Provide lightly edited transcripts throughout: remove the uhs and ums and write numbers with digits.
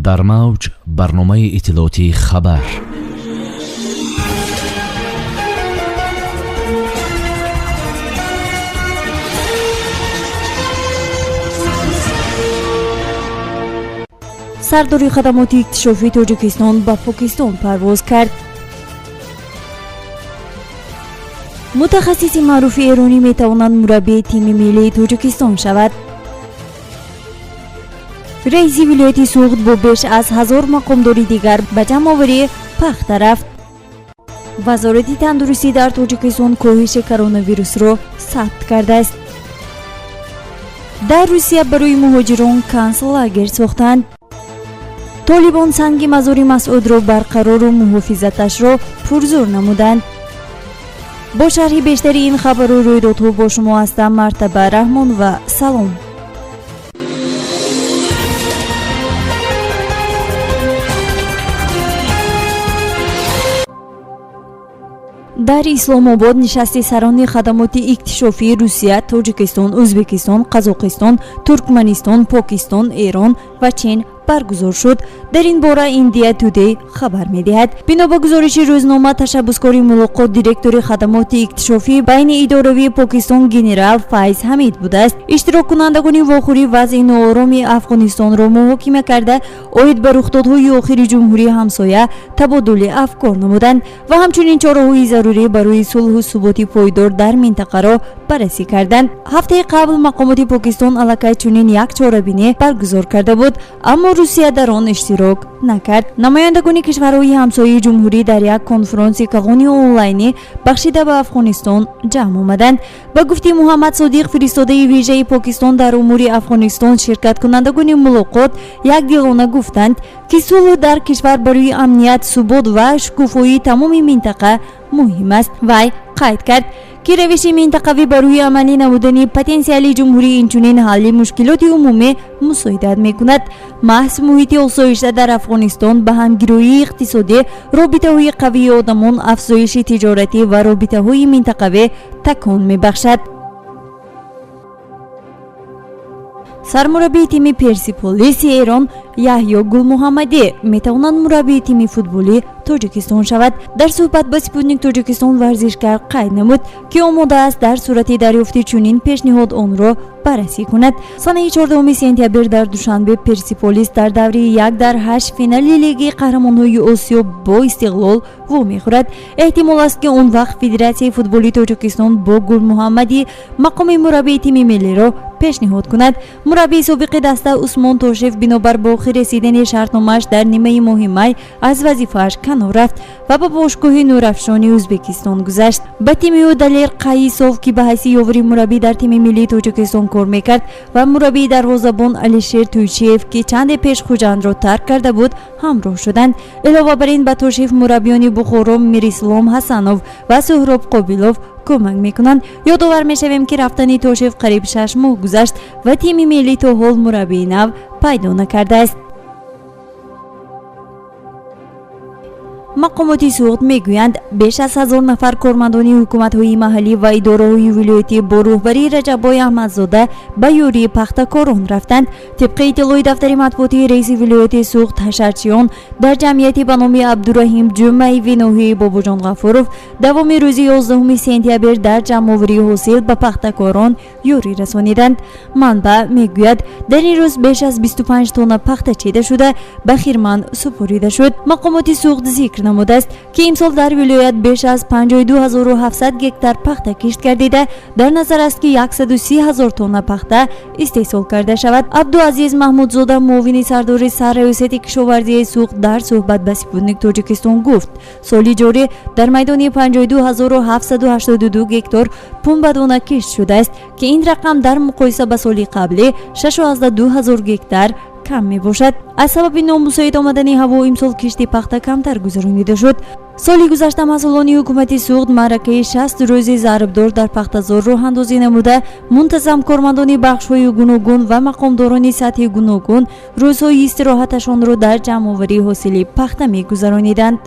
дар мавҷ барномаи иттилоотии хабар. сардори хадамоти иктишофии Тоҷикистон ба Покистон парвоз кард. мутахассиси маъруфи эронӣ метавонад мураббии тими миллии Тоҷикистон шавад. раиси вилояти Суғд бо беш аз 1000 мақомдори дигар ба ҷамъоварӣ пахта рафт. вазорати тандурустӣ дар Тоҷикистон коҳиши коронавирусро сабт кардааст. дар Русия барои муҳоҷирон концлагер сохтанд. طالبان سنگ مزار مسعود را برقرار و محافظتش را پرزور نمودند. با شرح بیشتر این خبر و رویدادها با شما هستم مرتبه رحمان و سلام. در اسلام آباد نشست سران خدمات اکتشافی روسیه، تاجیکستان، ازبکستان، قزاقستان، ترکمنستان، پاکستان، ایران و چین برگزار شد. در این باره ایندیا تودی خبر می‌دهد. بنا به گزارش روزنامه، تشبسکاری ملاقات دیرکتور خدمات اکتشافی بین اداره پاکستان گنرال فایز حمید بوده است. اشتراک کنندگان واخوری وضع ناآرام افغانستان را محاکمه کرده، عاید به رخدادهای آخر جمهوری همسایه تبادل افکار نمودند و همچنین چاره‌های ضروری برای صلح و ثبات پایدار در منطقه را بررسی کردند. هفته قبل مقامات پاکستان علاقه چنین یک چاره‌بینی برگزار کرده بود، اما روسیه در آن اشتراک نکرد. نمایندگان کشورهای همسایه جمهوری در یک کنفرانس کاغانی آنلاینی بخشیده به افغانستان جمع آمدند. به گفته محمد صادق، فرستاده ویژه پاکستان در امور افغانستان، شرکت کنندگان ملاقات یک دیلانه گفتند که صلح در کشور برای امنیت، ثبات و شکوفایی تمام منطقه مهم است. وی قید کرد که روش منطقوی برای امنی نمودن پتانسیل جمهوری اینچنین حل مشکلات عمومی مساعدت میکند. محض محیط آسایشده در افغانستان به همگرایی اقتصادی، رابطه‌های قوی آدمان، افزایش تجارتی و رابطه‌های منطقوی تکان میبخشد. سرمربی تیم پرسپولیس ایران یحیی گل محمدی میتواند مربی تیم فوتبالی تاجیکستان شود. در صحبت با سپوتنیک تاجیکستان ورزشکار قید نمود که آماده است در صورت دریافت چنین پیشنهاد آن را بررسی کند. سنه 14 سپتامبر در دوشنبه پرسپولیس در دوره 1-8 فینال لیگ قهرمانان آسیا با استقلال و میخورد. احتمال است که آن وقت فدراسیون فوتبال تاجیکستان با گل محمدی مقام مربی تیم ملی را پیشنهاد کند. مربی سابق دسته عثمان توشیف بنابر با رسیدن شرطنامه‌اش در نیمه ماه می از وظیفه‌اش کنار رفت و به باشگاه نورافشان ازبکستان گذشت. به تیم او دلیر قایسوف که به حیث یاور مربی در تیم ملی تاجیکستان کار میکرد و مربی دروازه‌بان علیشیر تویچیف که چند پیش خوجند را ترک کرده بود همراه شدند. علاوه بر این به توشیف مربیان بخارا میراسلام حسنوف و سهراب قابیلوف کمک میکنند. یادآور میشویم که رفتن توشیف قریب 6 ماه گذشت و تیم ملی تا حال مربی نو پیدا نکرده است. مقامات سوغد میگویند بیش از 1000 نفر کارمندان حکومت‌های محلی و اداره‌های ولایتی با رهبری رجب‌های احمدزاده به یاری پختکاران رفتند. طبق اطلاع دفتر مطبوعاتی رئیس ولایت سوغد حشرچیان، در جمعیتی به نام عبدالرحیم جمعی و نوحی باباجان غفورов دوام روز 11 سپتامبر در جمع‌آوری حاصل به پختکاران یاری رسانیدند. منبع میگوید در این روز بیش از 25 تن پخته چیده شده به خیرمند سپریده شد. مقامات سوغد ذکر نموده است که امسال در ولایت بیش از 52700 گکتار پخته کشت گردیده. در نظر است که 130,000 تن پخته استحصال کرده شود. عبدالعزیز محمودزاده، معاون سردار سرریاست کشاورزی سوغد، در صحبت با سپوتنیک تاجیکستان گفت سال جاری در میدان 52782 گکتار پنبه دانه کشت شده است که این رقم در مقایسه با سال قبلی 162,000 گکتار کم می باشد. از سبب نامساعد آمدن هوا امسال کشت پخته کمتر گذرانیده شد. سالی گذشته مسئولان حکومت سوغد معرکه 60 روزه ضربدار در پخته‌زار راه اندازی نموده، منتظم کارمندان بخش‌های گوناگون و مقامداران سطح گوناگون روزهای استراحتشان را در جمع‌آوری حاصل پخته می‌گذرانیدند.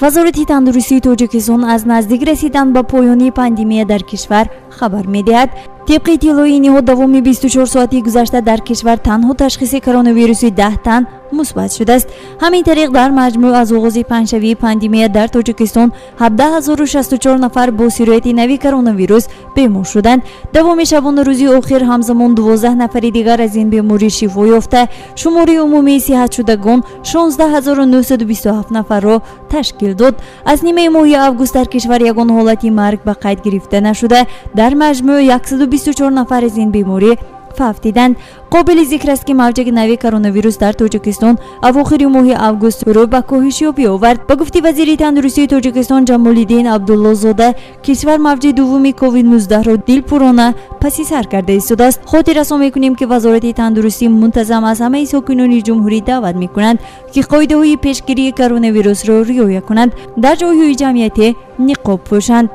وزارت تندرستی تاجیکستان از نزدیک رسیدن به پایان پاندمی در کشور хабар медиҳад. тибқи иттилои ниҳод давоми 24 соати гузашта дар кишвар танҳо ташхиси коронавируси 10 тан мусбат шудааст. ҳамин тариқ дар маҷмӯъ аз оғози панҷшавии пандемия дар Тоҷикистон 17064 нафар бо сирояти нави коронавирус бемор шуданд. давоми шабонарӯзи охир ҳамзамон 12 нафари дигар аз ин беморӣ шифо ёфта, шумори умумии сиҳатшудагон 16927 нафарро ташкил дод. аз нимаи моҳи август дар кишвар ягон ҳолати марг ба қайд гирифта нашуда, дар маҷмӯъ 124 нафар аз ин беморӣ фавт диданд. қобили зикр аст ки мавҷи нави коронавирус дар Тоҷикистон авохири моҳи август рӯ ба коҳишёбӣ овард. ба гуфти вазири тандурустии Тоҷикистон Ҷамолиддин Абдуллозода, кишвар мавҷи дуввуми COVID-19-ро дилпурона паси сар карда истодааст. хотир расон мекунем ки вазорати тандурустӣ мунтазам аз ҳамаи сокинони ҷумҳурӣ даъват мекунанд ки қоидаҳои пешгирии коронавирусро риоя кунанд, дар ҷойҳои ҷамъиятӣ ниқоб пӯшанд.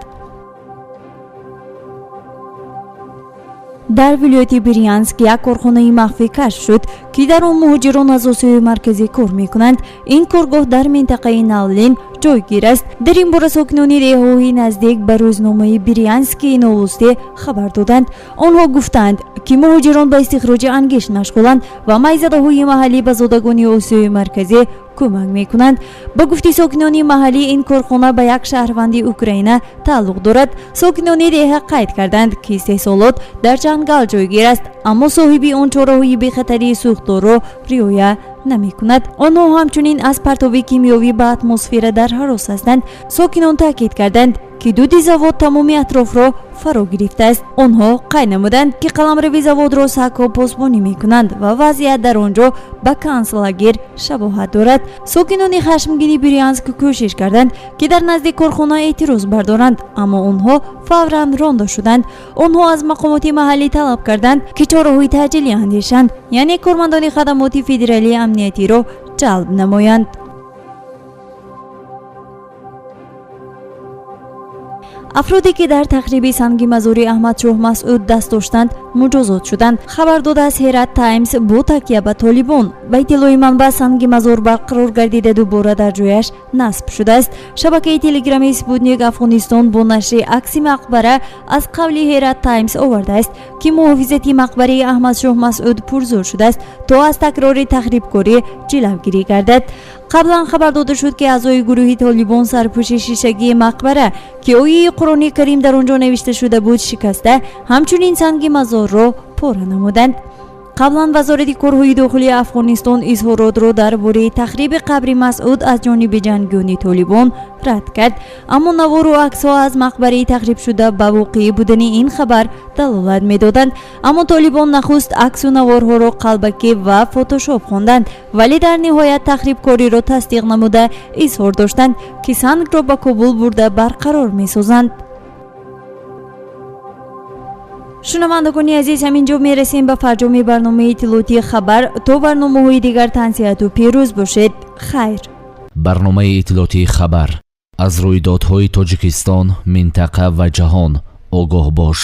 дар вилояти Брянск як корхонаи махфӣ кашф шуд ки дар он муҳоҷирон аз Осиёи марказӣ кор мекунанд. ин коргоҳ дар минтақаи Навлин ҷойгир аст. дар ин бора сокинони деҳаҳои наздик ба рӯзномаи Брянскии новостӣ хабар доданд. онҳо гуфтанд ки муҳоҷирон ба истихроҷи ангишт машғуланд ва майзадаҳои маҳаллӣ ба зодагони Осиёи марказӣ кӯмак мекунанд. ба гуфти сокинони маҳаллӣ, ин корхона ба як шаҳрванди Украина тааллуқ дорад. сокинони деҳа қайд карданд ки истеҳсолот дар ҷангал ҷойгир аст, аммо соҳиби он чораҳои бехатарии сӯхтдорро риоя намекунад. онҳо ҳамчунин аз партови кимиёвӣ ба атмосфера дар ҳарос ҳастанд. сокинон таъкид карданд ки дуди завод тамоми атрофро фаро гирифтааст. онҳо қайд намуданд ки қаламрави заводро сагҳо посбонӣ мекунанд ва вазъият дар он ҷо ба концлагер шабоҳат дорад. сокинони хашмгини Брянск кӯшиш карданд ки дар назди корхона эътироз бардоранд, аммо онҳо фавран ронда шуданд. онҳо аз мақомоти маҳаллӣ талаб карданд ки чораҳои таъҷилӣ андешанд, яъне кормандони хадамоти федералии амниятиро ҷалб намоянд. афроде ки дар тахриби санги мазори Аҳмадшоҳ Масъуд даст доштанд муҷозот шуданд. хабар дода аз Ҳерат Таймс бо такя ба Толибон. ба иттилои манбаъ, санги мазор барқарор гардида дубора дар ҷояш насб шудааст. шабакаи телеграмми Спутник Афғонистон бо нашри акси мақбара аз қавли Ҳерат Таймс овардааст ки муҳофизати мақбараи Аҳмадшоҳ Масъуд пурзор шудааст то аз такрори тахрибкорӣ ҷилавгирӣ гардад. қаблан хабар дода шуд ки аъзои гурӯҳи Толибон сарпӯши шишагии мақбара ки ояи Қуръони Карим дар он ҷо навишта шуда буд шикаста, ҳамчунин санги мазорро пора намуданд. қаблан вазорати корҳои дохилии Афғонистон изҳоротро дар бораи тахриби қабри Масъуд аз ҷониби ҷангиёни Толибон рад кард, аммо навору аксҳо аз мақбараи тахрибшуда ба воқеӣ будани ин хабар далолат медоданд. аммо Толибон нахуст аксу наворҳоро қалбакӣ ва фотошоп хонданд, вале дар ниҳоят тахрибкориро тасдиқ намуда изҳор доштанд ки сангро ба Кобул бурда барқарор месозанд. шунавандагони азиз, ҳамин ҷо мерасем ба фарҷоми барномаи иттилоотии хабар. то барномаҳои дигар тансиҳату пирӯз бошед. хайр. барномаи иттилоотии хабар аз рӯйдодҳои Тоҷикистон, минтақа ва ҷаҳон огоҳ бош.